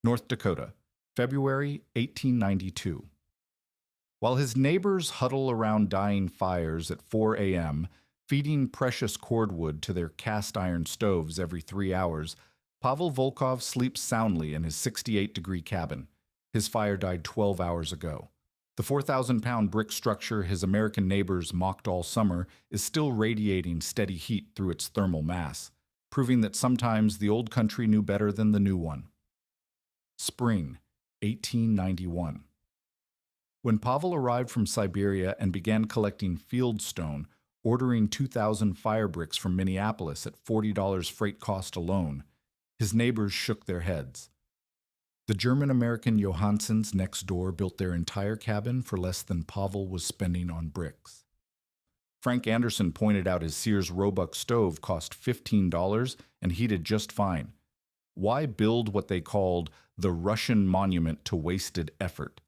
North Dakota, February 1892. While his neighbors huddle around dying fires at 4 a.m., feeding precious cordwood to their cast iron stoves every 3 hours, Pavel Volkov sleeps soundly in his 68-degree cabin. His fire died 12 hours ago. The 4,000-pound brick structure his American neighbors mocked all summer is still radiating steady heat through its thermal mass, proving that sometimes the old country knew better than the new one. Spring, 1891. When Pavel arrived from Siberia and began collecting field stone, ordering 2,000 fire bricks from Minneapolis at $40 freight cost alone, his neighbors shook their heads. The German-American Johanssons next door built their entire cabin for less than Pavel was spending on bricks. Frank Anderson pointed out his Sears Roebuck stove cost $15 and heated just fine. Why build what they called the Russian monument to wasted effort?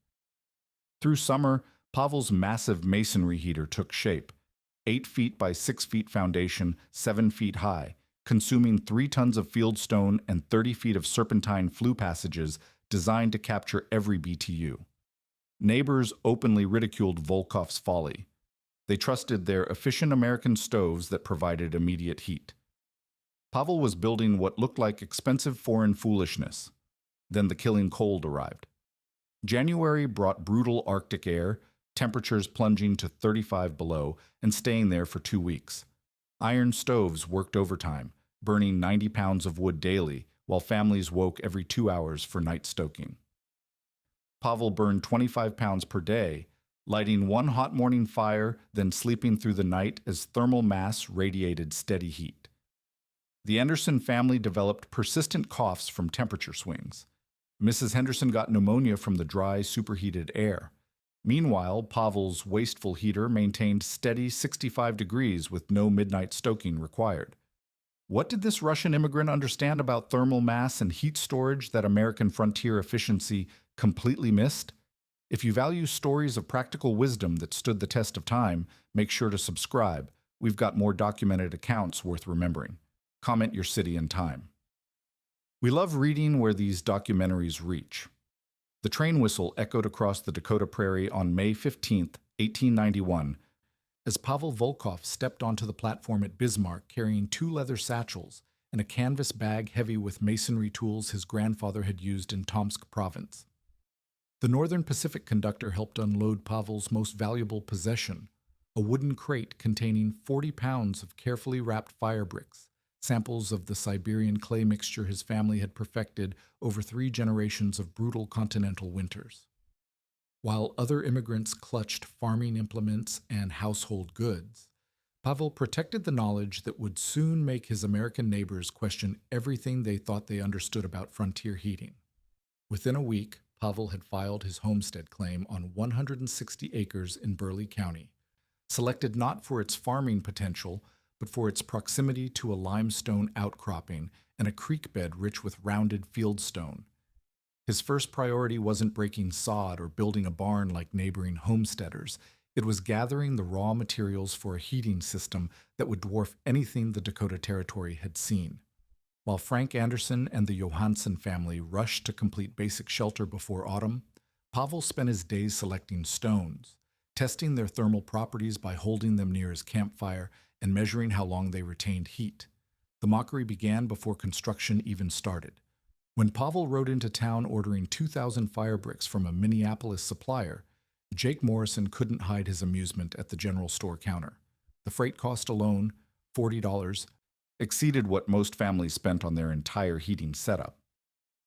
Through summer, Pavel's massive masonry heater took shape. 8 feet by 6 feet foundation, 7 feet high, consuming 3 tons of fieldstone and 30 feet of serpentine flue passages designed to capture every BTU. Neighbors openly ridiculed Volkov's folly. They trusted their efficient American stoves that provided immediate heat. Pavel was building what looked like expensive foreign foolishness. Then the killing cold arrived. January brought brutal Arctic air, temperatures plunging to 35 below and staying there for 2 weeks. Iron stoves worked overtime, burning 90 pounds of wood daily, while families woke every 2 hours for night stoking. Pavel burned 25 pounds per day, lighting one hot morning fire, then sleeping through the night as thermal mass radiated steady heat. The Anderson family developed persistent coughs from temperature swings. Mrs. Henderson got pneumonia from the dry, superheated air. Meanwhile, Pavel's Wasteful heater maintained steady 65 degrees with no midnight stoking required. What did this Russian immigrant understand about thermal mass and heat storage that American frontier efficiency completely missed? If you value stories of practical wisdom that stood the test of time, make sure to subscribe. We've got more documented accounts worth remembering. Comment your city and time. We love reading where these documentaries reach. The train whistle echoed across the Dakota prairie on May 15, 1891, as Pavel Volkov stepped onto the platform at Bismarck carrying 2 leather satchels and a canvas bag heavy with masonry tools his grandfather had used in Tomsk province. The Northern Pacific conductor helped unload Pavel's most valuable possession, a wooden crate containing 40 pounds of carefully wrapped fire bricks, samples of the Siberian clay mixture his family had perfected over 3 generations of brutal continental winters. While other immigrants clutched farming implements and household goods, Pavel protected the knowledge that would soon make his American neighbors question everything they thought they understood about frontier heating. Within a week, Pavel had filed his homestead claim on 160 acres in Burleigh County, selected not for its farming potential, but for its proximity to a limestone outcropping and a creek bed rich with rounded fieldstone. His first priority wasn't breaking sod or building a barn like neighboring homesteaders. It was gathering the raw materials for a heating system that would dwarf anything the Dakota Territory had seen. While Frank Anderson and the Johansson family rushed to complete basic shelter before autumn, Pavel spent his days selecting stones, testing their thermal properties by holding them near his campfire and measuring how long they retained heat. The mockery began before construction even started. When Pavel rode into town ordering 2,000 fire bricks from a Minneapolis supplier, Jake Morrison couldn't hide his amusement at the general store counter. The freight cost alone, $40, exceeded what most families spent on their entire heating setup.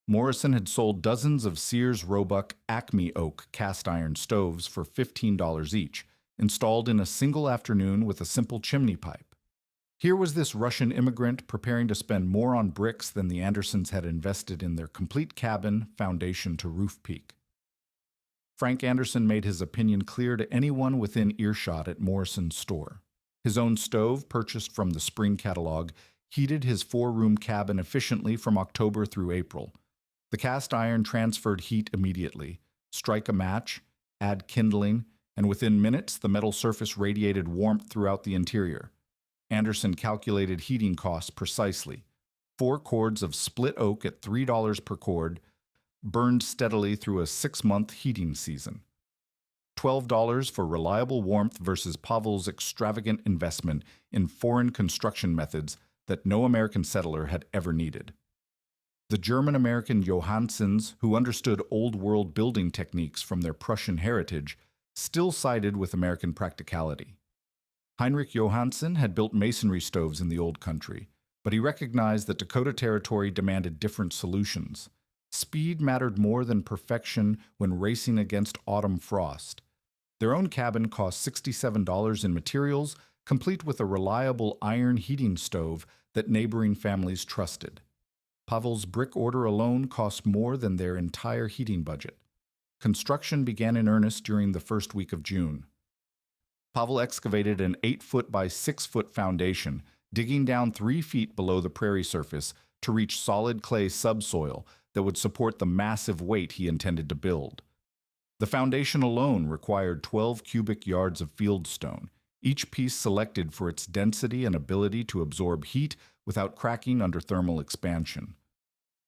Morrison had sold dozens of Sears Roebuck Acme Oak cast iron stoves for $15 each, installed in a single afternoon with a simple chimney pipe. Here was this Russian immigrant preparing to spend more on bricks than the Andersons had invested in their complete cabin, foundation to roof peak. Frank Anderson made his opinion clear to anyone within earshot at Morrison's store. His own stove, purchased from the spring catalog, heated his 4-room cabin efficiently from October through April. The cast iron transferred heat immediately. Strike a match, add kindling, and within minutes the metal surface radiated warmth throughout the interior. Anderson calculated heating costs precisely. 4 cords of split oak at $3 per cord, burned steadily through a 6-month heating season. $12 for reliable warmth versus Pavel's extravagant investment in foreign construction methods that no American settler had ever needed. The German-American Johanssons, who understood old-world building techniques from their Prussian heritage, still sided with American practicality. Heinrich Johansson had built masonry stoves in the old country, but he recognized that Dakota Territory demanded different solutions. Speed mattered more than perfection when racing against autumn frost. Their own cabin cost $67 in materials, complete with a reliable iron heating stove that neighboring families trusted. Pavel's brick order alone cost more than their entire heating budget. Construction began in earnest during the first week of June. Pavel excavated an 8-foot by 6-foot foundation, digging down 3 feet below the prairie surface to reach solid clay subsoil that would support the massive weight he intended to build. The foundation alone required 12 cubic yards of fieldstone, each piece selected for its density and ability to absorb heat without cracking under thermal expansion.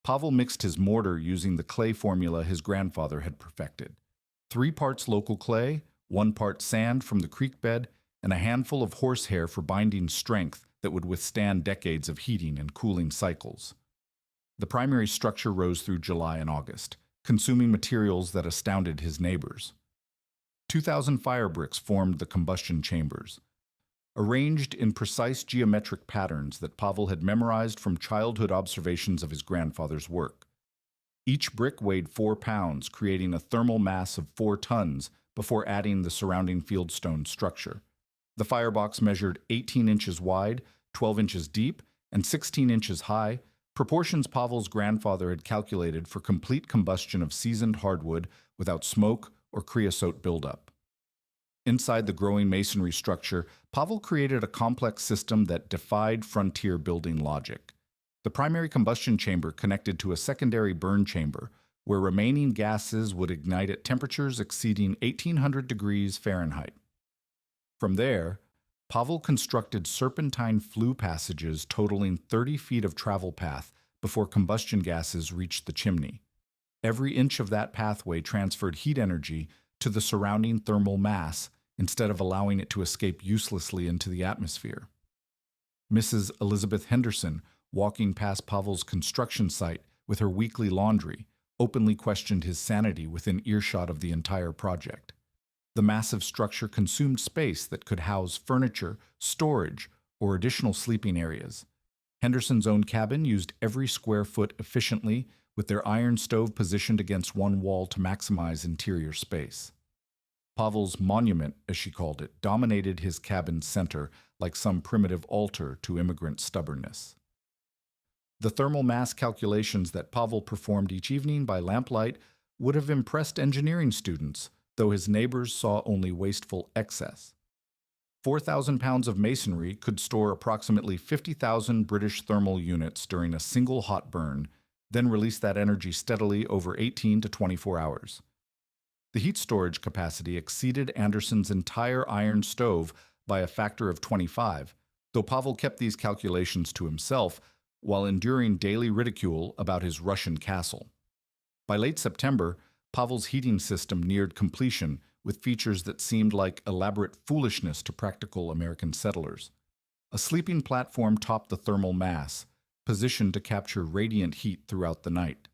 Pavel mixed his mortar using the clay formula his grandfather had perfected. 3 parts local clay, 1 part sand from the creek bed, and a handful of horsehair for binding strength that would withstand decades of heating and cooling cycles. The primary structure rose through July and August, consuming materials that astounded his neighbors. 2,000 fire bricks formed the combustion chambers, arranged in precise geometric patterns that Pavel had memorized from childhood observations of his grandfather's work. Each brick weighed 4 pounds, creating a thermal mass of 4 tons before adding the surrounding fieldstone structure. The firebox measured 18 inches wide, 12 inches deep, and 16 inches high, proportions Pavel's grandfather had calculated for complete combustion of seasoned hardwood without smoke or creosote buildup. Inside the growing masonry structure, Pavel created a complex system that defied frontier building logic. The primary combustion chamber connected to a secondary burn chamber, where remaining gases would ignite at temperatures exceeding 1,800 degrees Fahrenheit. From there, Pavel constructed serpentine flue passages totaling 30 feet of travel path before combustion gases reached the chimney. Every inch of that pathway transferred heat energy to the surrounding thermal mass instead of allowing it to escape uselessly into the atmosphere. Mrs. Elizabeth Henderson, walking past Pavel's construction site with her weekly laundry, openly questioned his sanity within earshot of the entire project. The massive structure consumed space that could house furniture, storage, or additional sleeping areas. Henderson's own cabin used every square foot efficiently, with their iron stove positioned against one wall to maximize interior space. Pavel's monument, as she called it, dominated his cabin's center like some primitive altar to immigrant stubbornness. The thermal mass calculations that Pavel performed each evening by lamplight would have impressed engineering students, though his neighbors saw only wasteful excess. 4,000 pounds of masonry could store approximately 50,000 British thermal units during a single hot burn, then release that energy steadily over 18 to 24 hours. The heat storage capacity exceeded Anderson's entire iron stove by a factor of 25, though Pavel kept these calculations to himself while enduring daily ridicule about his Russian castle. By late September, Pavel's heating system neared completion with features that seemed like elaborate foolishness to practical American settlers. A sleeping platform topped the thermal mass, positioned to capture radiant heat throughout the night.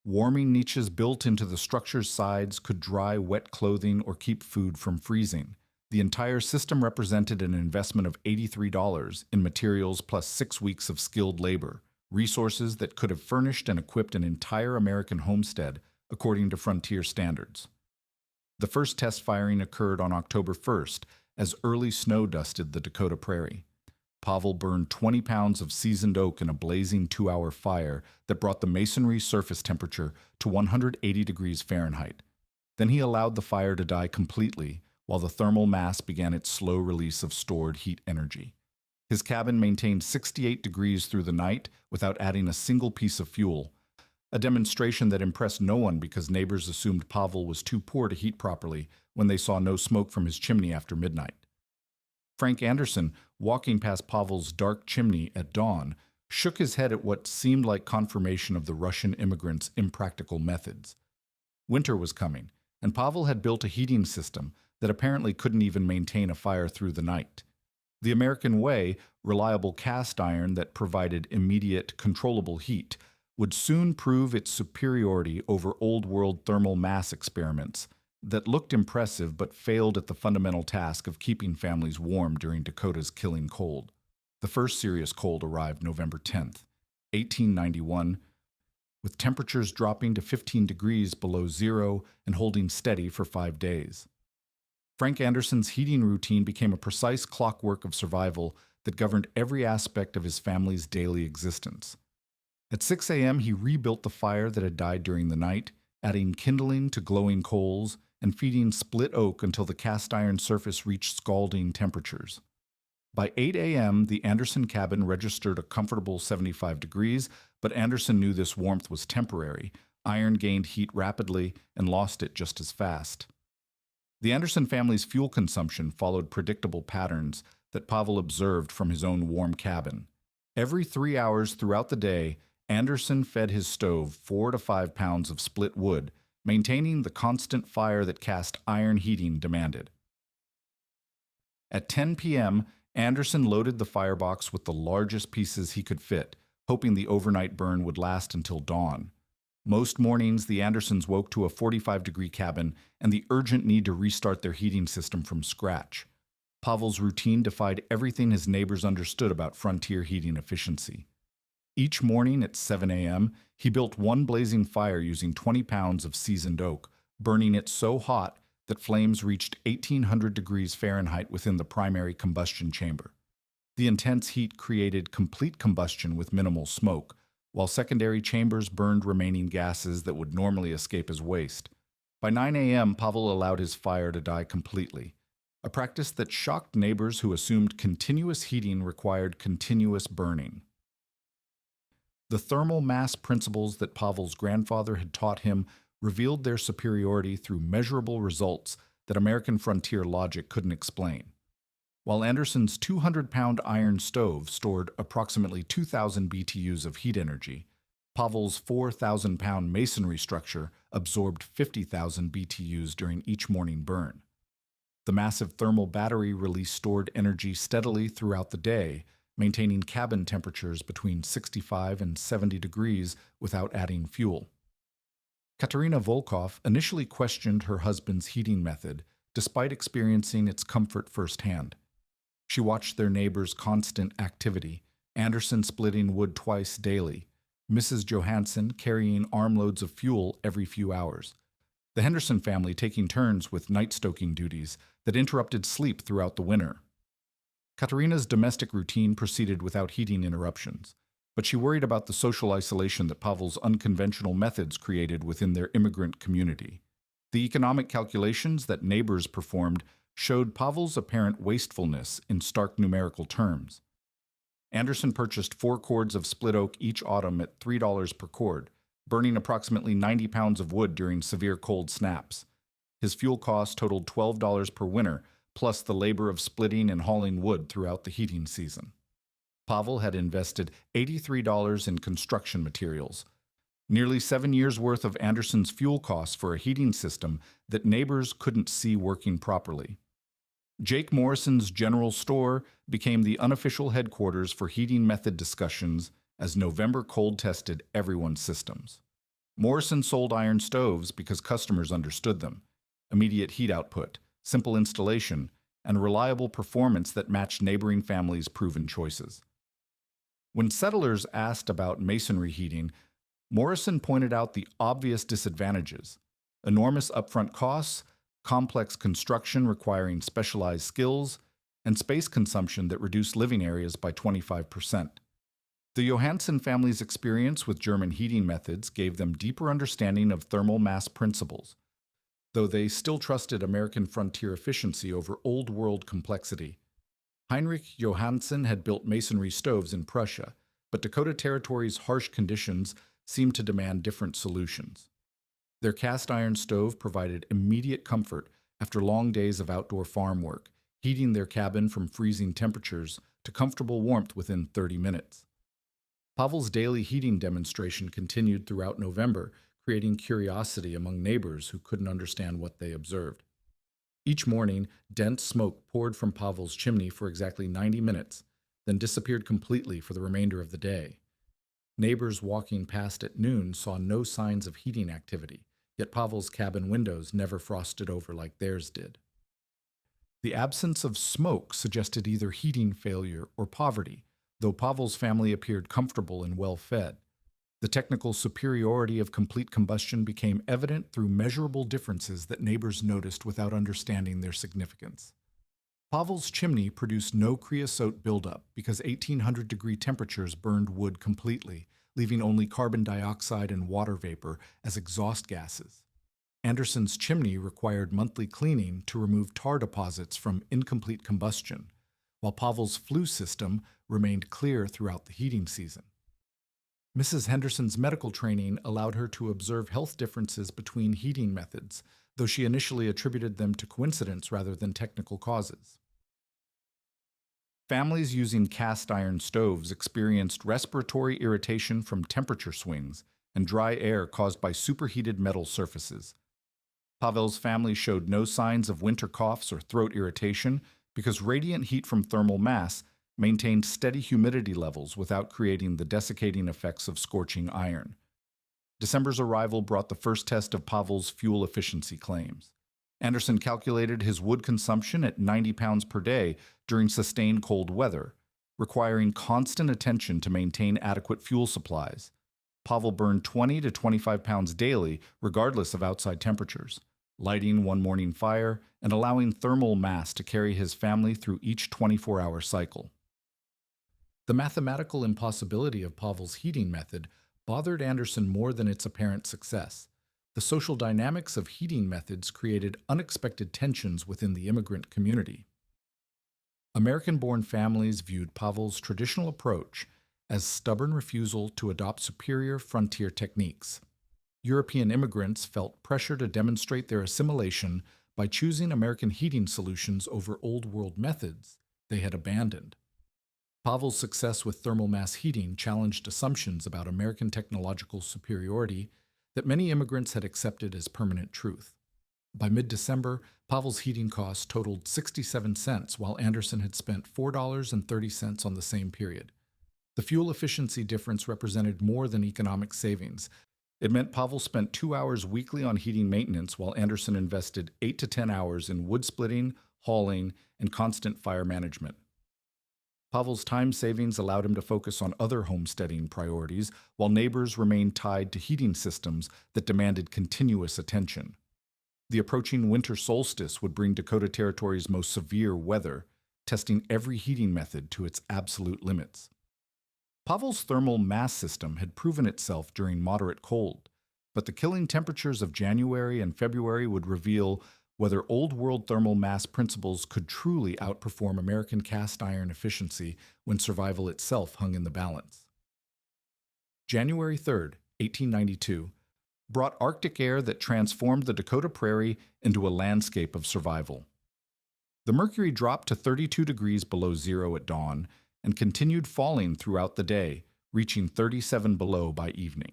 Warming niches built into the structure's sides could dry wet clothing or keep food from freezing. The entire system represented an investment of $83 in materials plus 6 weeks of skilled labor, resources that could have furnished and equipped an entire American homestead according to frontier standards. The first test firing occurred on October 1st as early snow dusted the Dakota prairie. Pavel burned 20 pounds of seasoned oak in a blazing 2-hour fire that brought the masonry surface temperature to 180 degrees Fahrenheit. Then he allowed the fire to die completely while the thermal mass began its slow release of stored heat energy. His cabin maintained 68 degrees through the night without adding a single piece of fuel, a demonstration that impressed no one because neighbors assumed Pavel was too poor to heat properly when they saw no smoke from his chimney after midnight. Frank Anderson, walking past Pavel's dark chimney at dawn, shook his head at what seemed like confirmation of the Russian immigrants' impractical methods. Winter was coming, and Pavel had built a heating system that apparently couldn't even maintain a fire through the night. The American way, reliable cast iron that provided immediate, controllable heat, would soon prove its superiority over old-world thermal mass experiments that looked impressive but failed at the fundamental task of keeping families warm during Dakota's killing cold. The first serious cold arrived November 10th, 1891, with temperatures dropping to 15 degrees below zero and holding steady for 5 days. Frank Anderson's heating routine became a precise clockwork of survival that governed every aspect of his family's daily existence. At 6 a.m., he rebuilt the fire that had died during the night, adding kindling to glowing coals and feeding split oak until the cast iron surface reached scalding temperatures. By 8 a.m., the Anderson cabin registered a comfortable 75 degrees, but Anderson knew this warmth was temporary. Iron gained heat rapidly and lost it just as fast. The Anderson family's fuel consumption followed predictable patterns that Pavel observed from his own warm cabin. Every 3 hours throughout the day, Anderson fed his stove 4 to 5 pounds of split wood, maintaining the constant fire that cast iron heating demanded. At 10 p.m., Anderson loaded the firebox with the largest pieces he could fit, hoping the overnight burn would last until dawn. Most mornings, the Andersons woke to a 45-degree cabin and the urgent need to restart their heating system from scratch. Pavel's routine defied everything his neighbors understood about frontier heating efficiency. Each morning at 7 a.m., he built one blazing fire using 20 pounds of seasoned oak, burning it so hot that flames reached 1,800 degrees Fahrenheit within the primary combustion chamber. The intense heat created complete combustion with minimal smoke, while secondary chambers burned remaining gases that would normally escape as waste. By 9 a.m., Pavel allowed his fire to die completely, a practice that shocked neighbors who assumed continuous heating required continuous burning. The thermal mass principles that Pavel's grandfather had taught him revealed their superiority through measurable results that American frontier logic couldn't explain. While Anderson's 200-pound iron stove stored approximately 2,000 BTUs of heat energy, Pavel's 4,000-pound masonry structure absorbed 50,000 BTUs during each morning burn. The massive thermal battery released stored energy steadily throughout the day, maintaining cabin temperatures between 65 and 70 degrees without adding fuel. Katerina Volkov initially questioned her husband's heating method, despite experiencing its comfort firsthand. She watched their neighbors' constant activity, Anderson splitting wood twice daily, Mrs. Johansson carrying armloads of fuel every few hours, the Henderson family taking turns with night stoking duties that interrupted sleep throughout the winter. Katerina's domestic routine proceeded without heating interruptions, but she worried about the social isolation that Pavel's unconventional methods created within their immigrant community. The economic calculations that neighbors performed showed Pavel's apparent wastefulness in stark numerical terms. Anderson purchased 4 cords of split oak each autumn at $3 per cord, burning approximately 90 pounds of wood during severe cold snaps. His fuel costs totaled $12 per winter, plus the labor of splitting and hauling wood throughout the heating season. Pavel had invested $83 in construction materials, nearly 7 years' worth of Anderson's fuel costs for a heating system that neighbors couldn't see working properly. Jake Morrison's General Store became the unofficial headquarters for heating method discussions as November cold tested everyone's systems. Morrison sold iron stoves because customers understood them, immediate heat output, simple installation, and reliable performance that matched neighboring families' proven choices. When settlers asked about masonry heating, Morrison pointed out the obvious disadvantages: enormous upfront costs, complex construction requiring specialized skills, and space consumption that reduced living areas by 25%. The Johansson family's experience with German heating methods gave them deeper understanding of thermal mass principles, though they still trusted American frontier efficiency over old-world complexity. Heinrich Johansson had built masonry stoves in Prussia, but Dakota Territory's harsh conditions seemed to demand different solutions. Their cast iron stove provided immediate comfort after long days of outdoor farm work, heating their cabin from freezing temperatures to comfortable warmth within 30 minutes. Pavel's daily heating demonstration continued throughout November, creating curiosity among neighbors who couldn't understand what they observed. Each morning, dense smoke poured from Pavel's chimney for exactly 90 minutes, then disappeared completely for the remainder of the day. Neighbors walking past at noon saw no signs of heating activity, yet Pavel's cabin windows never frosted over like theirs did. The absence of smoke suggested either heating failure or poverty, though Pavel's family appeared comfortable and well-fed. The technical superiority of complete combustion became evident through measurable differences that neighbors noticed without understanding their significance. Pavel's chimney produced no creosote buildup because 1800-degree temperatures burned wood completely, leaving only carbon dioxide and water vapor as exhaust gases. Anderson's chimney required monthly cleaning to remove tar deposits from incomplete combustion, while Pavel's flue system remained clear throughout the heating season. Mrs. Henderson's medical training allowed her to observe health differences between heating methods, though she initially attributed them to coincidence rather than technical causes. Families using cast iron stoves experienced respiratory irritation from temperature swings and dry air caused by superheated metal surfaces. Pavel's family showed no signs of winter coughs or throat irritation because radiant heat from thermal mass maintained steady humidity levels without creating the desiccating effects of scorching iron. December's arrival brought the first test of Pavel's fuel efficiency claims. Anderson calculated his wood consumption at 90 pounds per day during sustained cold weather, requiring constant attention to maintain adequate fuel supplies. Pavel burned 20 to 25 pounds daily, regardless of outside temperatures, lighting one morning fire and allowing thermal mass to carry his family through each 24-hour cycle. The mathematical impossibility of Pavel's heating method bothered Anderson more than its apparent success. The social dynamics of heating methods created unexpected tensions within the immigrant community. American-born families viewed Pavel's traditional approach as stubborn refusal to adopt superior frontier techniques. European immigrants felt pressure to demonstrate their assimilation by choosing American heating solutions over old-world methods they had abandoned. Pavel's success with thermal mass heating challenged assumptions about American technological superiority that many immigrants had accepted as permanent truth. By mid-December, Pavel's heating costs totaled 67 cents, while Anderson had spent $4.30 on the same period. The fuel efficiency difference represented more than economic savings. It meant Pavel spent 2 hours weekly on heating maintenance, while Anderson invested 8 to 10 hours in wood splitting, hauling, and constant fire management. Pavel's time savings allowed him to focus on other homesteading priorities, while neighbors remained tied to heating systems that demanded continuous attention. The approaching winter solstice would bring Dakota Territory's most severe weather, testing every heating method to its absolute limits. Pavel's thermal mass system had proven itself during moderate cold, but the killing temperatures of January and February would reveal whether old-world thermal mass principles could truly outperform American cast iron efficiency when survival itself hung in the balance. January 3, 1892, brought Arctic air that transformed the Dakota prairie into a landscape of survival. The mercury dropped to 32 degrees below zero at dawn and continued falling throughout the day, reaching 37 below by evening.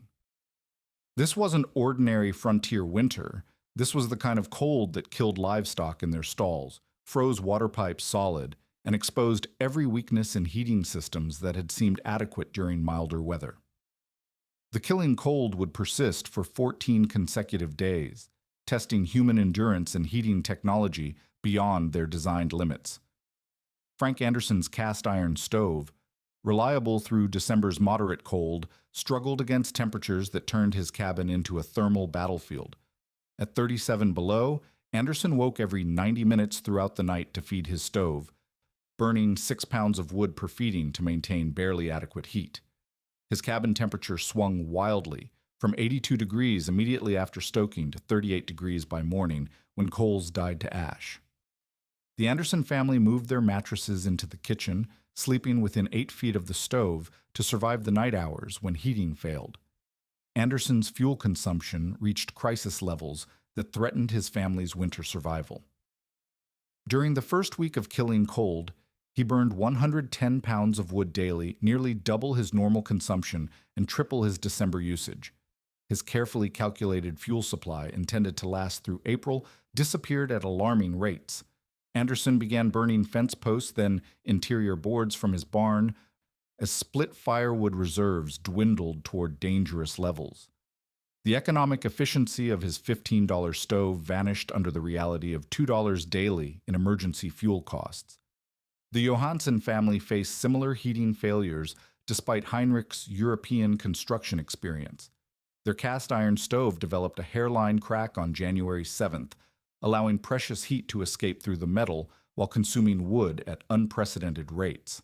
This wasn't ordinary frontier winter. This was the kind of cold that killed livestock in their stalls, froze water pipes solid, and exposed every weakness in heating systems that had seemed adequate during milder weather. The killing cold would persist for 14 consecutive days, testing human endurance and heating technology beyond their designed limits. Frank Anderson's cast iron stove, reliable through December's moderate cold, struggled against temperatures that turned his cabin into a thermal battlefield. At 37 below, Anderson woke every 90 minutes throughout the night to feed his stove, burning 6 pounds of wood per feeding to maintain barely adequate heat. His cabin temperature swung wildly, from 82 degrees immediately after stoking to 38 degrees by morning when coals died to ash. The Anderson family moved their mattresses into the kitchen, sleeping within 8 feet of the stove to survive the night hours when heating failed. Anderson's fuel consumption reached crisis levels that threatened his family's winter survival. During the first week of killing cold, He burned 110 pounds of wood daily, nearly double his normal consumption and triple his December usage. His carefully calculated fuel supply, intended to last through April, disappeared at alarming rates. Anderson began burning fence posts, then interior boards from his barn, as split firewood reserves dwindled toward dangerous levels. The economic efficiency of his $15 stove vanished under the reality of $2 daily in emergency fuel costs. The Johansson family faced similar heating failures despite Heinrich's European construction experience. Their cast iron stove developed a hairline crack on January 7th, allowing precious heat to escape through the metal while consuming wood at unprecedented rates.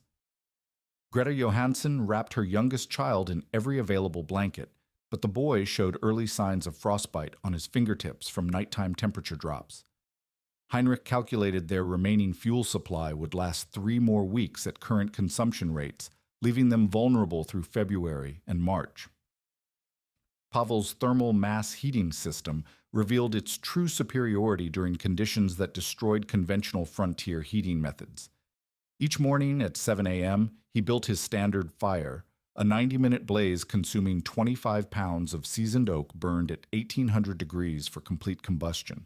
Greta Johansson wrapped her youngest child in every available blanket, but the boy showed early signs of frostbite on his fingertips from nighttime temperature drops. Heinrich calculated their remaining fuel supply would last 3 more weeks at current consumption rates, leaving them vulnerable through February and March. Pavel's thermal mass heating system revealed its true superiority during conditions that destroyed conventional frontier heating methods. Each morning at 7 a.m., he built his standard fire, a 90-minute blaze consuming 25 pounds of seasoned oak burned at 1800 degrees for complete combustion.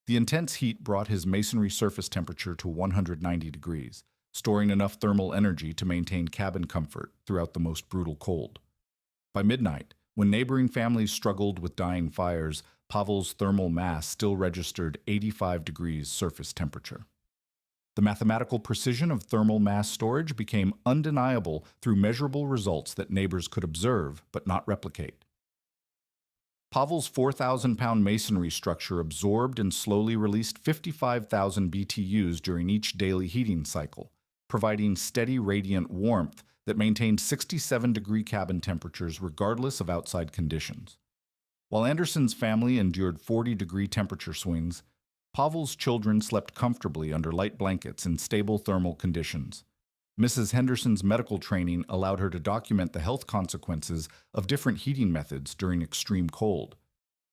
The intense heat brought his masonry surface temperature to 190 degrees, storing enough thermal energy to maintain cabin comfort throughout the most brutal cold. By midnight, when neighboring families struggled with dying fires, Pavel's thermal mass still registered 85 degrees surface temperature. The mathematical precision of thermal mass storage became undeniable through measurable results that neighbors could observe but not replicate. Pavel's 4,000-pound masonry structure absorbed and slowly released 55,000 BTUs during each daily heating cycle, providing steady radiant warmth that maintained 67-degree cabin temperatures regardless of outside conditions. While Anderson's family endured 40-degree temperature swings, Pavel's children slept comfortably under light blankets in stable thermal conditions. Mrs. Henderson's medical training allowed her to document the health consequences of different heating methods during extreme cold.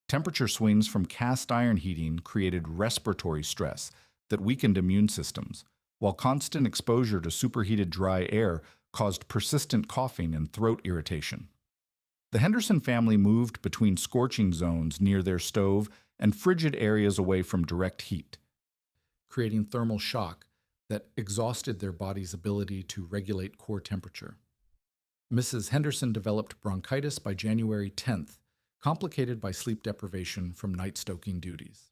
Temperature swings from cast iron heating created respiratory stress that weakened immune systems, while constant exposure to superheated dry air caused persistent coughing and throat irritation. The Henderson family moved between scorching zones near their stove and frigid areas away from direct heat, creating thermal shock that exhausted their body's ability to regulate core temperature. Mrs. Henderson developed bronchitis by January 10th, complicated by sleep deprivation from night stoking duties.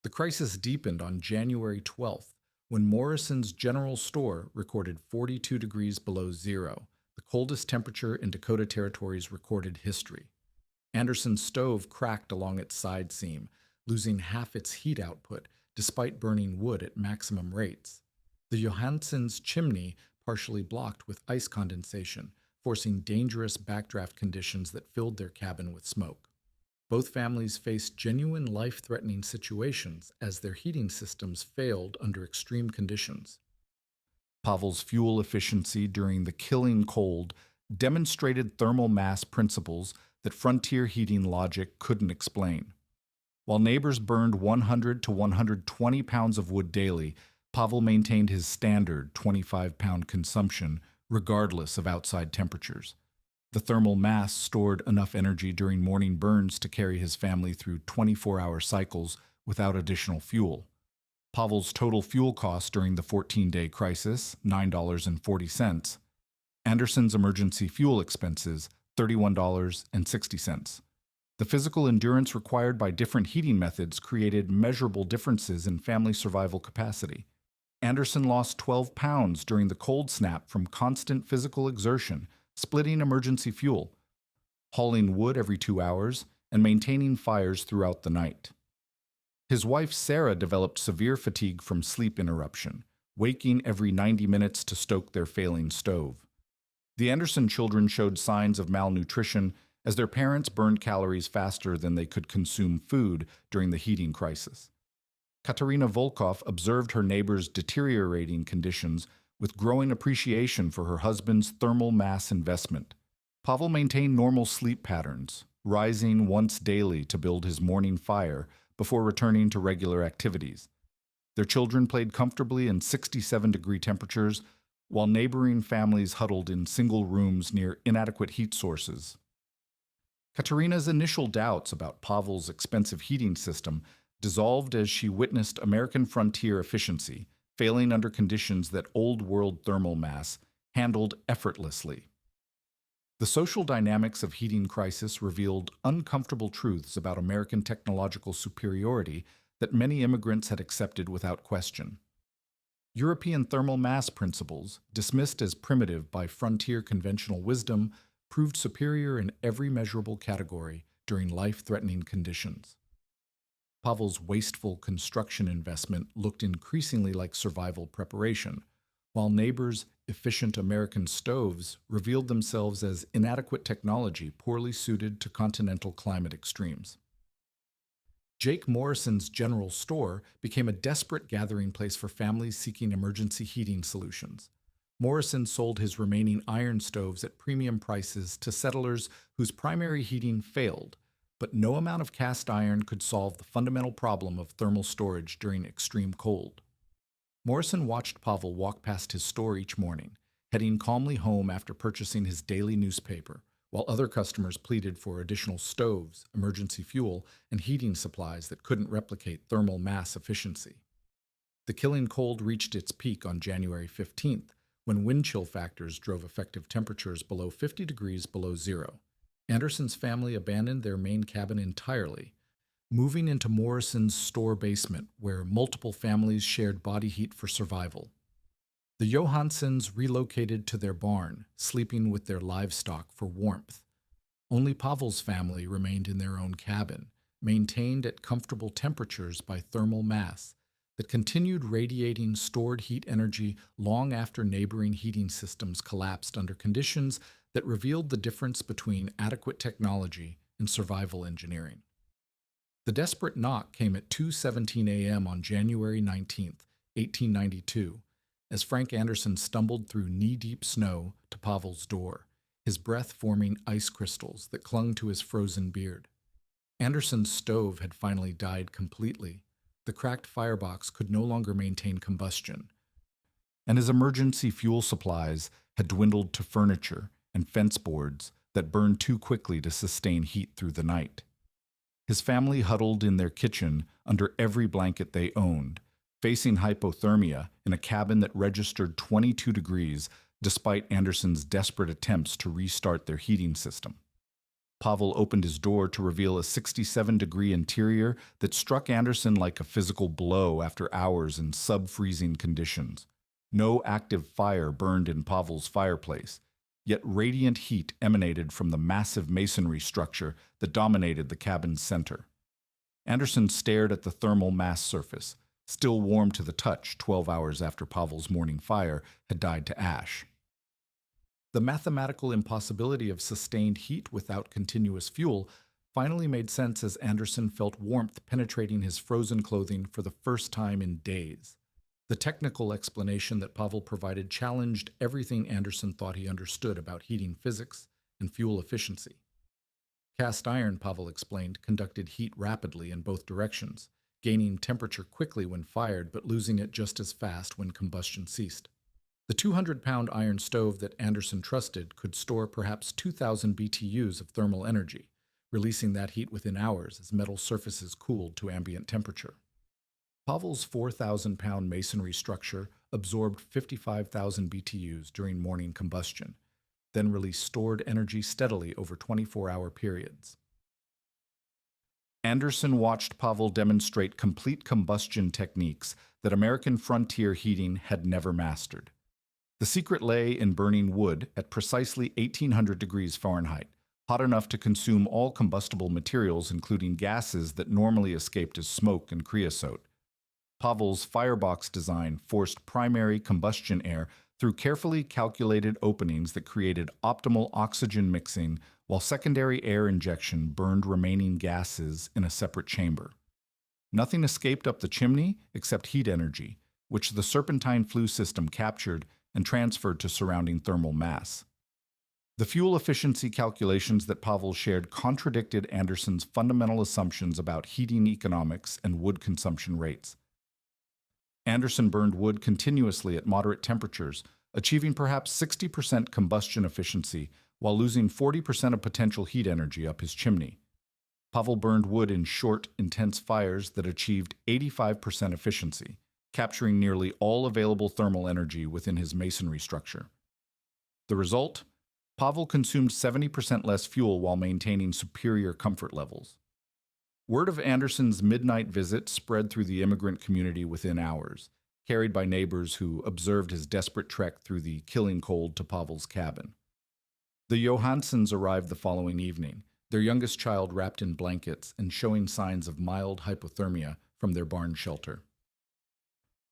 The crisis deepened on January 12th, when Morrison's General Store recorded 42 degrees below zero, the coldest temperature in Dakota Territory's recorded history. Anderson's stove cracked along its side seam, losing half its heat output despite burning wood at maximum rates. The Johanssons' chimney partially blocked with ice condensation, forcing dangerous backdraft conditions that filled their cabin with smoke. Both families faced genuine life-threatening situations as their heating systems failed under extreme conditions. Pavel's fuel efficiency during the killing cold demonstrated thermal mass principles that frontier heating logic couldn't explain. While neighbors burned 100 to 120 pounds of wood daily, Pavel maintained his standard 25-pound consumption regardless of outside temperatures. The thermal mass stored enough energy during morning burns to carry his family through 24-hour cycles without additional fuel. Pavel's total fuel cost during the 14-day crisis, $9.40. Anderson's emergency fuel expenses, $31.60. The physical endurance required by different heating methods created measurable differences in family survival capacity. Anderson lost 12 pounds during the cold snap from constant physical exertion, splitting emergency fuel, hauling wood every 2 hours, and maintaining fires throughout the night. His wife Sarah developed severe fatigue from sleep interruption, waking every 90 minutes to stoke their failing stove. The Anderson children showed signs of malnutrition as their parents burned calories faster than they could consume food during the heating crisis. Katerina Volkov observed her neighbor's deteriorating conditions with growing appreciation for her husband's thermal mass investment. Pavel maintained normal sleep patterns, rising once daily to build his morning fire before returning to regular activities. Their children played comfortably in 67-degree temperatures, while neighboring families huddled in single rooms near inadequate heat sources. Katerina's initial doubts about Pavel's expensive heating system dissolved as she witnessed American frontier efficiency, failing under conditions that old-world thermal mass handled effortlessly. The social dynamics of heating crisis revealed uncomfortable truths about American technological superiority that many immigrants had accepted without question. European thermal mass principles, dismissed as primitive by frontier conventional wisdom, proved superior in every measurable category during life-threatening conditions. Pavel's wasteful construction investment looked increasingly like survival preparation, while neighbors' efficient American stoves revealed themselves as inadequate technology poorly suited to continental climate extremes. Jake Morrison's general store became a desperate gathering place for families seeking emergency heating solutions. Morrison sold his remaining iron stoves at premium prices to settlers whose primary heating failed, but no amount of cast iron could solve the fundamental problem of thermal storage during extreme cold. Morrison watched Pavel walk past his store each morning, heading calmly home after purchasing his daily newspaper, while other customers pleaded for additional stoves, emergency fuel, and heating supplies that couldn't replicate thermal mass efficiency. The killing cold reached its peak on January 15th, when wind chill factors drove effective temperatures below 50 degrees below zero. Anderson's family abandoned their main cabin entirely, moving into Morrison's store basement, where multiple families shared body heat for survival. The Johanssons relocated to their barn, sleeping with their livestock for warmth. Only Pavel's family remained in their own cabin, maintained at comfortable temperatures by thermal mass, that continued radiating stored heat energy long after neighboring heating systems collapsed under conditions that revealed the difference between adequate technology and survival engineering. The desperate knock came at 2:17 a.m. on January 19, 1892, as Frank Anderson stumbled through knee-deep snow to Pavel's door, his breath forming ice crystals that clung to his frozen beard. Anderson's stove had finally died completely. The cracked firebox could no longer maintain combustion, and his emergency fuel supplies had dwindled to furniture and fence boards that burned too quickly to sustain heat through the night. His family huddled in their kitchen under every blanket they owned, facing hypothermia in a cabin that registered 22 degrees despite Anderson's desperate attempts to restart their heating system. Pavel opened his door to reveal a 67-degree interior that struck Anderson like a physical blow after hours in sub-freezing conditions. No active fire burned in Pavel's fireplace, yet radiant heat emanated from the massive masonry structure that dominated the cabin's center. Anderson stared at the thermal mass surface, still warm to the touch 12 hours after Pavel's morning fire had died to ash. The mathematical impossibility of sustained heat without continuous fuel finally made sense as Anderson felt warmth penetrating his frozen clothing for the first time in days. The technical explanation that Pavel provided challenged everything Anderson thought he understood about heating physics and fuel efficiency. Cast iron, Pavel explained, conducted heat rapidly in both directions, gaining temperature quickly when fired but losing it just as fast when combustion ceased. The 200-pound iron stove that Anderson trusted could store perhaps 2,000 BTUs of thermal energy, releasing that heat within hours as metal surfaces cooled to ambient temperature. Pavel's 4,000-pound masonry structure absorbed 55,000 BTUs during morning combustion, then released stored energy steadily over 24-hour periods. Anderson watched Pavel demonstrate complete combustion techniques that American frontier heating had never mastered. The secret lay in burning wood at precisely 1800 degrees Fahrenheit, hot enough to consume all combustible materials, including gases that normally escaped as smoke and creosote. Pavel's firebox design forced primary combustion air through carefully calculated openings that created optimal oxygen mixing, while secondary air injection burned remaining gases in a separate chamber. Nothing escaped up the chimney except heat energy, which the serpentine flue system captured and transferred to surrounding thermal mass. The fuel efficiency calculations that Pavel shared contradicted Anderson's fundamental assumptions about heating economics and wood consumption rates. Anderson burned wood continuously at moderate temperatures, achieving perhaps 60% combustion efficiency while losing 40% of potential heat energy up his chimney. Pavel burned wood in short, intense fires that achieved 85% efficiency, capturing nearly all available thermal energy within his masonry structure. The result? Pavel consumed 70% less fuel while maintaining superior comfort levels. Word of Anderson's midnight visit spread through the immigrant community within hours, carried by neighbors who observed his desperate trek through the killing cold to Pavel's cabin. The Johanssons arrived the following evening, their youngest child wrapped in blankets and showing signs of mild hypothermia from their barn shelter.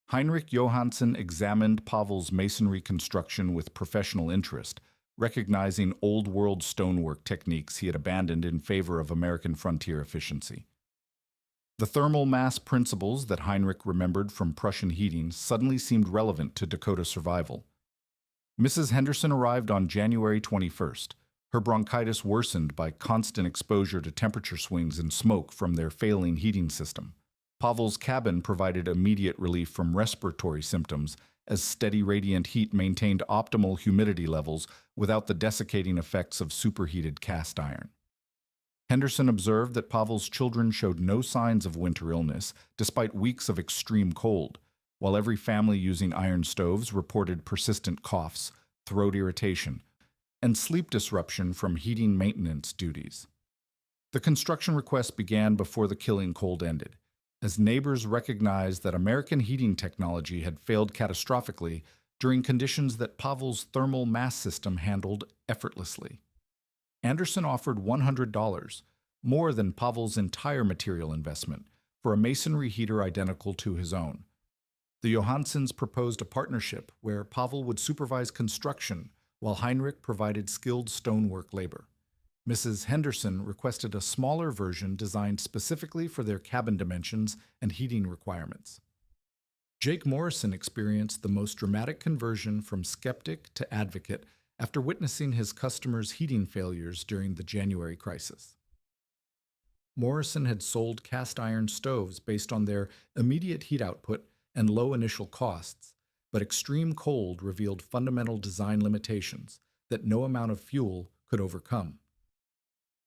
Heinrich Johansson examined Pavel's masonry construction with professional interest, recognizing old-world stonework techniques he had abandoned in favor of American frontier efficiency. The thermal mass principles that Heinrich remembered from Prussian heating suddenly seemed relevant to Dakota survival. Mrs. Henderson arrived on January 21st. Her bronchitis worsened by constant exposure to temperature swings and smoke from their failing heating system. Pavel's cabin provided immediate relief from respiratory symptoms, as steady radiant heat maintained optimal humidity levels without the desiccating effects of superheated cast iron. Henderson observed that Pavel's children showed no signs of winter illness, despite weeks of extreme cold, while every family using iron stoves reported persistent coughs, throat irritation, and sleep disruption from heating maintenance duties. The construction request began before the killing cold ended, as neighbors recognized that American heating technology had failed catastrophically during conditions that Pavel's thermal mass system handled effortlessly. Anderson offered $100, more than Pavel's entire material investment, for a masonry heater identical to his own. The Johanssons proposed a partnership where Pavel would supervise construction while Heinrich provided skilled stonework labor. Mrs. Henderson requested a smaller version designed specifically for their cabin dimensions and heating requirements. Jake Morrison experienced the most dramatic conversion from skeptic to advocate after witnessing his customers' heating failures during the January crisis. Morrison had sold cast iron stoves based on their immediate heat output and low initial costs, but extreme cold revealed fundamental design limitations that no amount of fuel could overcome.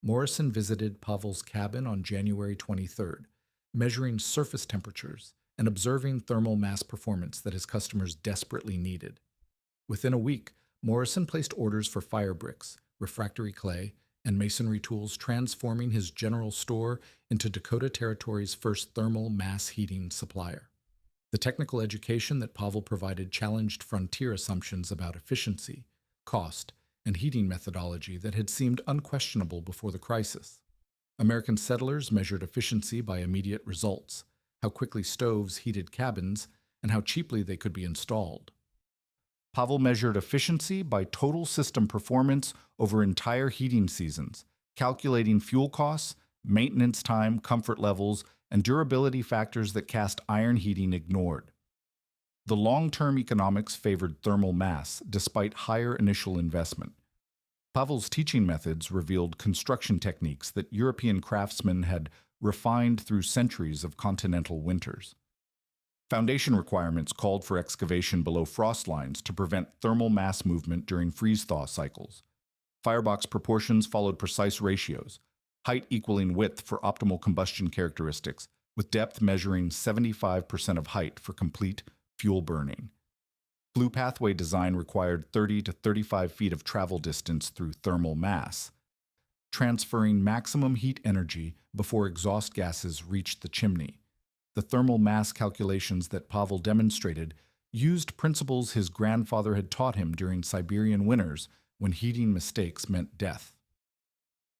Morrison visited Pavel's cabin on January 23rd, measuring surface temperatures and observing thermal mass performance that his customers desperately needed. Within a week, Morrison placed orders for fire bricks, refractory clay, and masonry tools, transforming his general store into Dakota Territory's first thermal mass heating supplier. The technical education that Pavel provided challenged frontier assumptions about efficiency, cost, and heating methodology that had seemed unquestionable before the crisis. American settlers measured efficiency by immediate results, how quickly stoves heated cabins, and how cheaply they could be installed. Pavel measured efficiency by total system performance over entire heating seasons, calculating fuel costs, maintenance time, comfort levels, and durability factors that cast iron heating ignored. The long-term economics favored thermal mass, despite higher initial investment. Pavel's teaching methods revealed construction techniques that European craftsmen had refined through centuries of continental winters. Foundation requirements called for excavation below frost lines to prevent thermal mass movement during freeze-thaw cycles. Firebox proportions followed precise ratios, height equaling width for optimal combustion characteristics, with depth measuring 75% of height for complete fuel burning. Flue pathway design required 30 to 35 feet of travel distance through thermal mass, transferring maximum heat energy before exhaust gases reached the chimney. The thermal mass calculations that Pavel demonstrated used principles his grandfather had taught him during Siberian winters when heating mistakes meant death.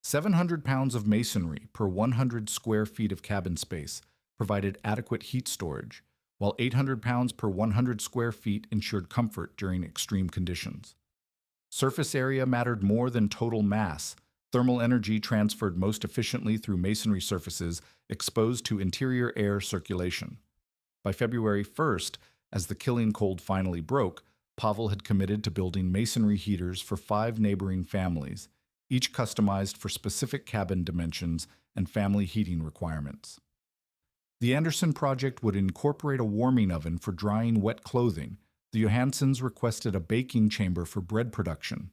700 pounds of masonry per 100 square feet of cabin space provided adequate heat storage, while 800 pounds per 100 square feet ensured comfort during extreme conditions. Surface area mattered more than total mass. Thermal energy transferred most efficiently through masonry surfaces exposed to interior air circulation. By February 1st, as the killing cold finally broke, Pavel had committed to building masonry heaters for 5 neighboring families, each customized for specific cabin dimensions and family heating requirements. The Anderson project would incorporate a warming oven for drying wet clothing. The Johanssons requested a baking chamber for bread production.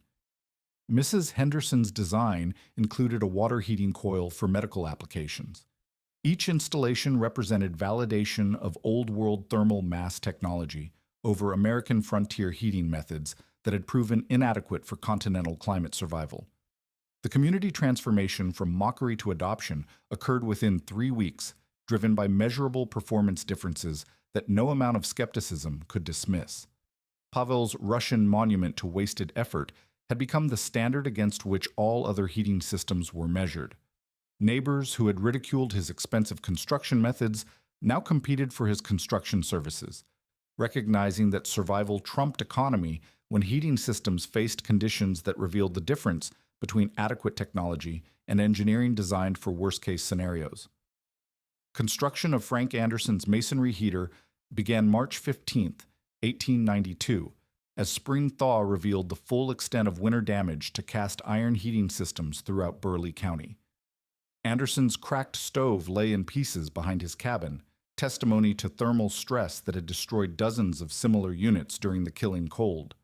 Mrs. Henderson's design included a water heating coil for medical applications. Each installation represented validation of old-world thermal mass technology over American frontier heating methods that had proven inadequate for continental climate survival. The community transformation from mockery to adoption occurred within 3 weeks, driven by measurable performance differences that no amount of skepticism could dismiss. Pavel's Russian monument to wasted effort had become the standard against which all other heating systems were measured. Neighbors who had ridiculed his expensive construction methods now competed for his construction services, recognizing that survival trumped economy when heating systems faced conditions that revealed the difference between adequate technology and engineering designed for worst-case scenarios. Construction of Frank Anderson's masonry heater began March 15, 1892, as spring thaw revealed the full extent of winter damage to cast iron heating systems throughout Burleigh County. Anderson's cracked stove lay in pieces behind his cabin, testimony to thermal stress that had destroyed dozens of similar units during the killing cold.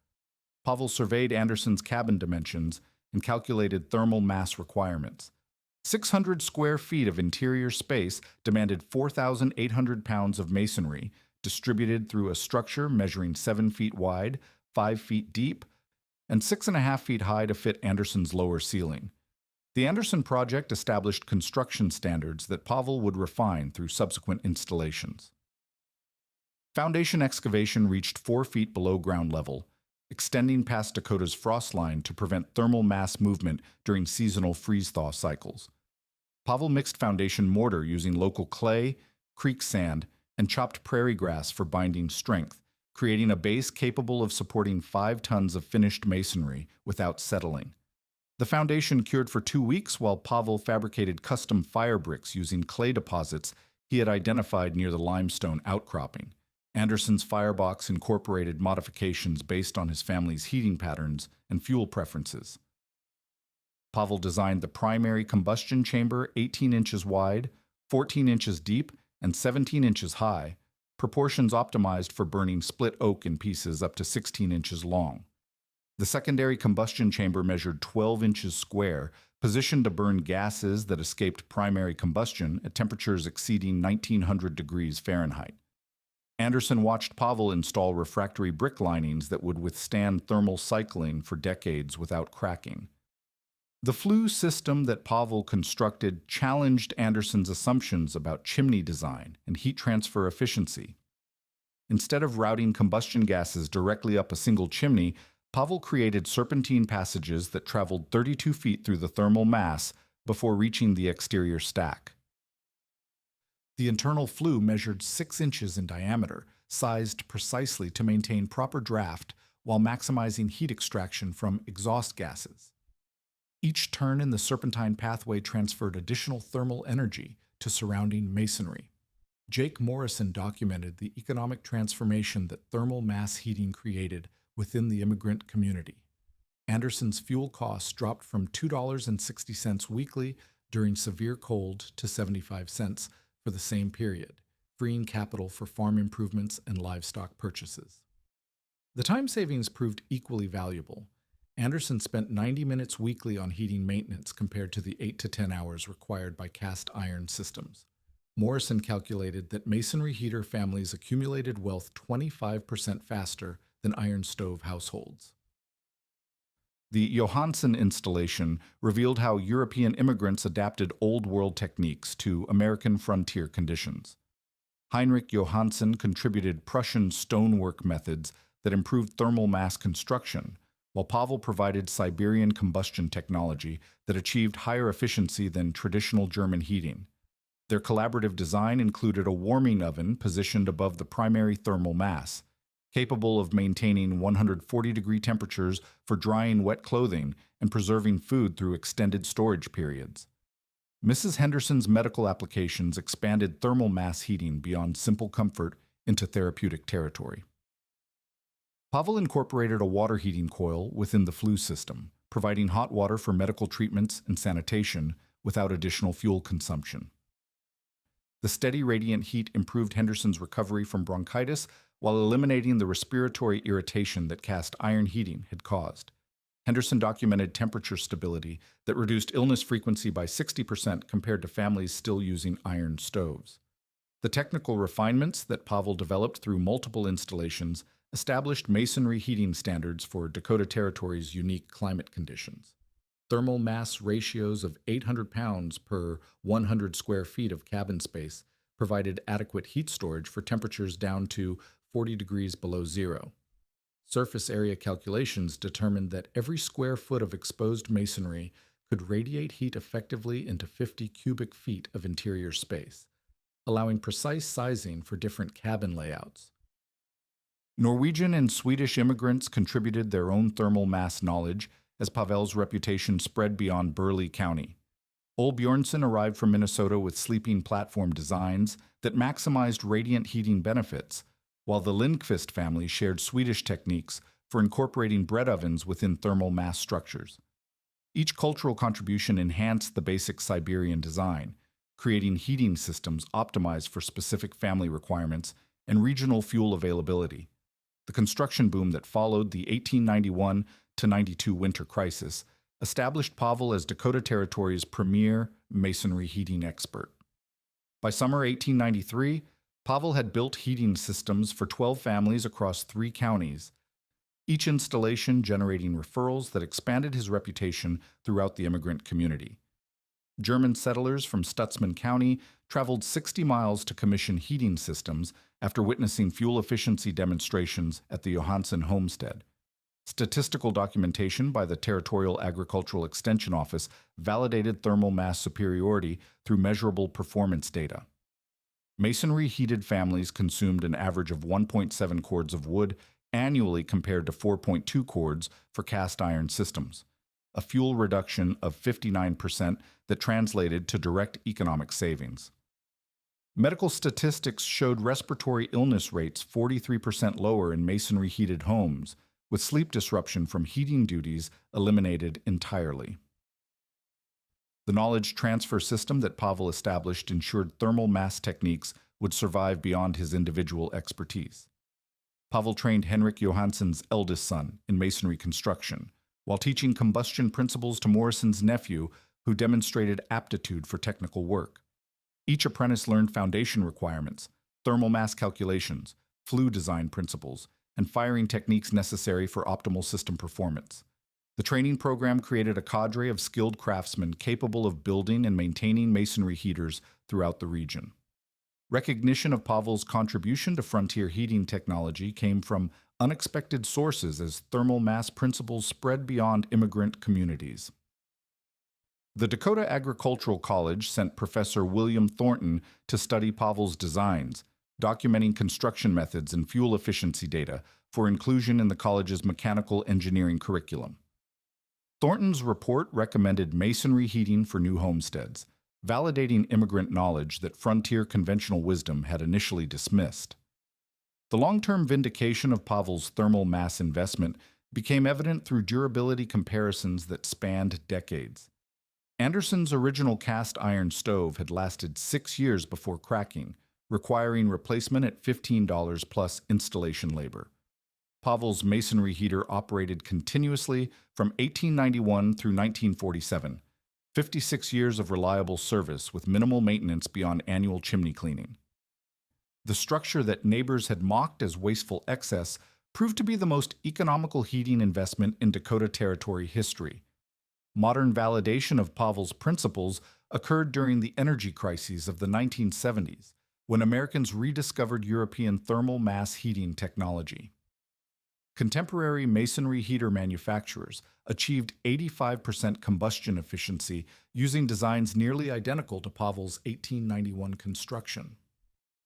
Pavel surveyed Anderson's cabin dimensions and calculated thermal mass requirements. 600 square feet of interior space demanded 4,800 pounds of masonry, distributed through a structure measuring 7 feet wide, 5 feet deep, and 6.5 feet high to fit Anderson's lower ceiling. The Anderson project established construction standards that Pavel would refine through subsequent installations. Foundation excavation reached 4 feet below ground level, extending past Dakota's frost line to prevent thermal mass movement during seasonal freeze-thaw cycles. Pavel mixed foundation mortar using local clay, creek sand, and chopped prairie grass for binding strength, creating a base capable of supporting 5 tons of finished masonry without settling. The foundation cured for 2 weeks while Pavel fabricated custom fire bricks using clay deposits he had identified near the limestone outcropping. Anderson's firebox incorporated modifications based on his family's heating patterns and fuel preferences. Pavel designed the primary combustion chamber 18 inches wide, 14 inches deep, and 17 inches high, proportions optimized for burning split oak in pieces up to 16 inches long. The secondary combustion chamber measured 12 inches square, positioned to burn gases that escaped primary combustion at temperatures exceeding 1900 degrees Fahrenheit. Anderson watched Pavel install refractory brick linings that would withstand thermal cycling for decades without cracking. The flue system that Pavel constructed challenged Anderson's assumptions about chimney design and heat transfer efficiency. Instead of routing combustion gases directly up a single chimney, Pavel created serpentine passages that traveled 32 feet through the thermal mass before reaching the exterior stack. The internal flue measured 6 inches in diameter, sized precisely to maintain proper draft while maximizing heat extraction from exhaust gases. Each turn in the serpentine pathway transferred additional thermal energy to surrounding masonry. Jake Morrison documented the economic transformation that thermal mass heating created within the immigrant community. Anderson's fuel costs dropped from $2.60 weekly during severe cold to 75 cents for the same period, freeing capital for farm improvements and livestock purchases. The time savings proved equally valuable. Anderson spent 90 minutes weekly on heating maintenance compared to the 8 to 10 hours required by cast iron systems. Morrison calculated that masonry heater families accumulated wealth 25% faster than iron stove households. The Johansson installation revealed how European immigrants adapted Old World techniques to American frontier conditions. Heinrich Johansson contributed Prussian stonework methods that improved thermal mass construction, while Pavel provided Siberian combustion technology that achieved higher efficiency than traditional German heating. Their collaborative design included a warming oven positioned above the primary thermal mass, capable of maintaining 140-degree temperatures for drying wet clothing and preserving food through extended storage periods. Mrs. Henderson's medical applications expanded thermal mass heating beyond simple comfort into therapeutic territory. Pavel incorporated a water heating coil within the flue system, providing hot water for medical treatments and sanitation without additional fuel consumption. The steady radiant heat improved Henderson's recovery from bronchitis while eliminating the respiratory irritation that cast iron heating had caused. Henderson documented temperature stability that reduced illness frequency by 60% compared to families still using iron stoves. The technical refinements that Pavel developed through multiple installations established masonry heating standards for Dakota Territory's unique climate conditions. Thermal mass ratios of 800 pounds per 100 square feet of cabin space provided adequate heat storage for temperatures down to 40 degrees below zero. Surface area calculations determined that every square foot of exposed masonry could radiate heat effectively into 50 cubic feet of interior space, allowing precise sizing for different cabin layouts. Norwegian and Swedish immigrants contributed their own thermal mass knowledge as Pavel's reputation spread beyond Burleigh County. Ole Bjornson arrived from Minnesota with sleeping platform designs that maximized radiant heating benefits, while the Lindqvist family shared Swedish techniques for incorporating bread ovens within thermal mass structures. Each cultural contribution enhanced the basic Siberian design, creating heating systems optimized for specific family requirements and regional fuel availability. The construction boom that followed the 1891-92 winter crisis established Pavel as Dakota Territory's premier masonry heating expert. By summer 1893, Pavel had built heating systems for 12 families across 3 counties, each installation generating referrals that expanded his reputation throughout the immigrant community. German settlers from Stutzman County traveled 60 miles to commission heating systems after witnessing fuel efficiency demonstrations at the Johansson homestead. Statistical documentation by the Territorial Agricultural Extension Office validated thermal mass superiority through measurable performance data. Masonry-heated families consumed an average of 1.7 cords of wood annually compared to 4.2 cords for cast iron systems, a fuel reduction of 59% that translated to direct economic savings. Medical statistics showed respiratory illness rates 43% lower in masonry-heated homes, with sleep disruption from heating duties eliminated entirely. The knowledge transfer system that Pavel established ensured thermal mass techniques would survive beyond his individual expertise. Pavel trained Henrik Johansson's eldest son in masonry construction, while teaching combustion principles to Morrison's nephew, who demonstrated aptitude for technical work. Each apprentice learned foundation requirements, thermal mass calculations, flue design principles, and firing techniques necessary for optimal system performance. The training program created a cadre of skilled craftsmen capable of building and maintaining masonry heaters throughout the region. Recognition of Pavel's contribution to frontier heating technology came from unexpected sources as thermal mass principles spread beyond immigrant communities. The Dakota Agricultural College sent Professor William Thornton to study Pavel's designs, documenting construction methods and fuel efficiency data for inclusion in the college's mechanical engineering curriculum. Thornton's report recommended masonry heating for new homesteads, validating immigrant knowledge that frontier conventional wisdom had initially dismissed. The long-term vindication of Pavel's thermal mass investment became evident through durability comparisons that spanned decades. Anderson's original cast iron stove had lasted 6 years before cracking, requiring replacement at $15 plus installation labor. Pavel's masonry heater operated continuously from 1891 through 1947, 56 years of reliable service with minimal maintenance beyond annual chimney cleaning. The structure that neighbors had mocked as wasteful excess proved to be the most economical heating investment in Dakota Territory history. Modern validation of Pavel's principles occurred during the energy crises of the 1970s, when Americans rediscovered European thermal mass heating technology. Contemporary masonry heater manufacturers achieved 85% combustion efficiency using designs nearly identical to Pavel's 1891 construction.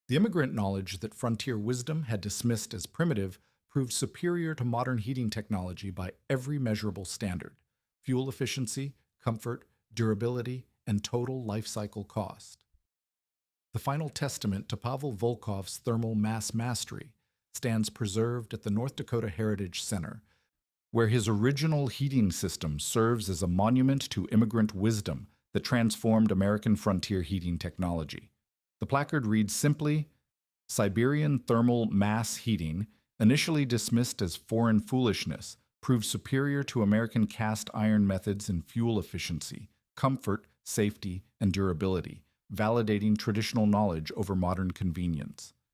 The immigrant knowledge that frontier wisdom had dismissed as primitive proved superior to modern heating technology by every measurable standard: fuel efficiency, comfort, durability, and total life cycle cost. The final testament to Pavel Volkov's thermal mass mastery stands preserved at the North Dakota Heritage Center, where his original heating system serves as a monument to immigrant wisdom that transformed American frontier heating technology. The placard reads simply, Siberian thermal mass heating, initially dismissed as foreign foolishness, proves superior to American cast iron methods in fuel efficiency, comfort, safety, and durability, validating traditional knowledge over modern convenience.